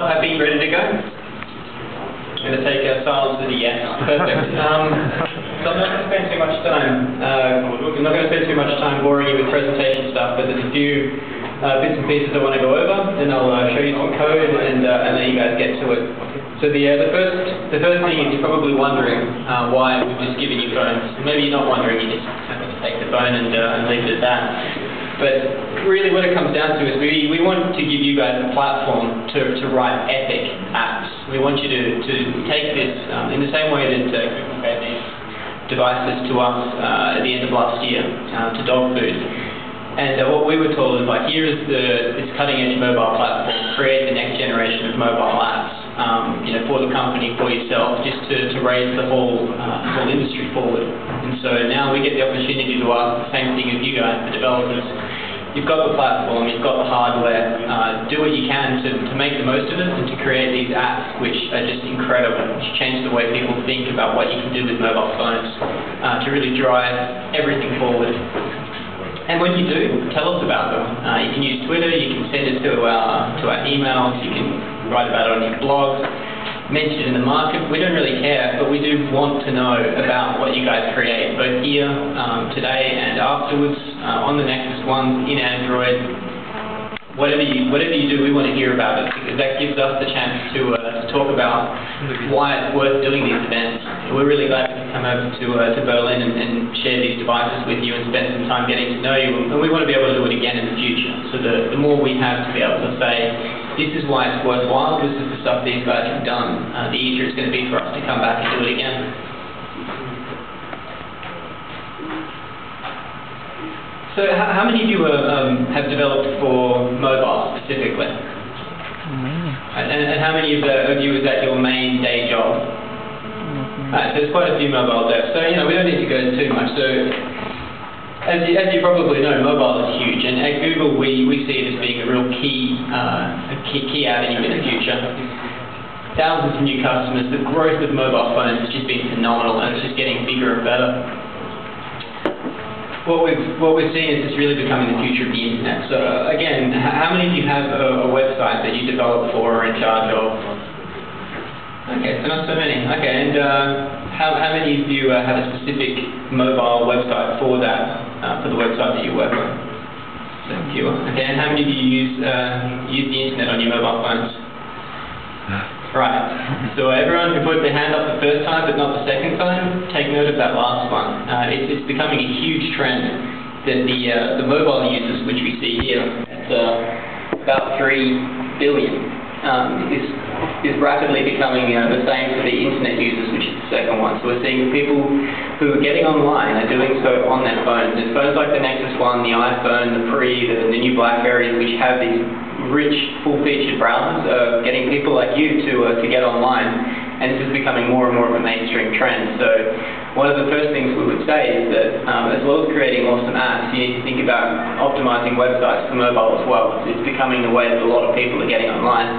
Happy, ready to go? I'm going to take a silence as a yes. Perfect. So I'm not going to spend too much time. I'm not going to spend too much time boring you with presentation stuff, but there's a few bits and pieces I want to go over, and I'll show you some code and let you guys get to it. So the first thing is you're probably wondering why we've just given you phones. Maybe you're not wondering, you just have to take the phone and leave it at that. But really what it comes down to is we want to give you guys a platform to write epic apps. We want you to take this in the same way that Google gave these devices to us at the end of last year to dog food. And what we were told is, like, here is this cutting-edge mobile platform, create the next generation of mobile apps, for the company, for yourself, just to raise the whole industry forward. And so now we get the opportunity to ask the same thing of you guys, the developers. You've got the platform, you've got the hardware, do what you can to make the most of it and to create these apps which are just incredible, which change the way people think about what you can do with mobile phones to really drive everything forward. And when you do, tell us about them. You can use Twitter, you can send it to our emails, you can write about it on your blogs, mention it in the market. We don't really care, but we do want to know about what you guys create, both here, today and afterwards, on the Nexus One, in Android. Whatever you do, we want to hear about it, because that gives us the chance to talk about why it's worth doing these events. We're really glad to come over to Berlin and share these devices with you and spend some time getting to know you, and we want to be able to do it again in the future. So the more we have to be able to say, this is why it's worthwhile, this is the stuff these guys have done, the easier it's going to be for us to come back and do it again. So how many of you have developed for mobile specifically? And how many of you is that your main day job? So there's quite a few mobile devs. So we don't need to go too much. So as you probably know, mobile is huge, and at Google we see it as being a real key avenue in the future. Thousands of new customers. The growth of mobile phones has just been phenomenal, and it's just getting bigger and better. What we're seeing is it's really becoming the future of the internet. So again, how many of you have a website that you develop for or are in charge of? Okay, so not so many. Okay, and how many of you have a specific mobile website for that, for the website that you work on? So fewer. Okay, and how many of you use the internet on your mobile phones? Right. So everyone who put their hand up the first time but not the second time, take note of that last one. It's becoming a huge trend that the mobile users, which we see here, at about 3 billion, is rapidly becoming the same for the internet users, which is the second one. So we're seeing people who are getting online are doing so on their phones. And phones like the Nexus One, the iPhone, the Pre, the new Blackberries, which have these rich, full-featured browsers, are getting people like you to get online, and this is becoming more and more of a mainstream trend. So one of the first things we would say is that as well as creating awesome apps, you need to think about optimizing websites for mobile as well. It's becoming the way that a lot of people are getting online.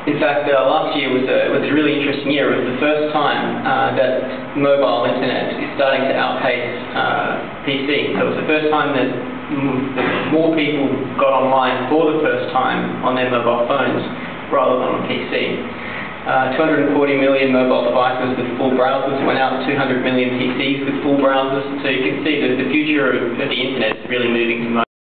In fact, last year was a really interesting year. It was the first time that mobile internet is starting to outpace PC. So it was the first time that more people got online for the first time on their mobile phones rather than on PC. 240 million mobile devices with full browsers went out, 200 million PCs with full browsers. So you can see that the future of the internet is really moving to mobile.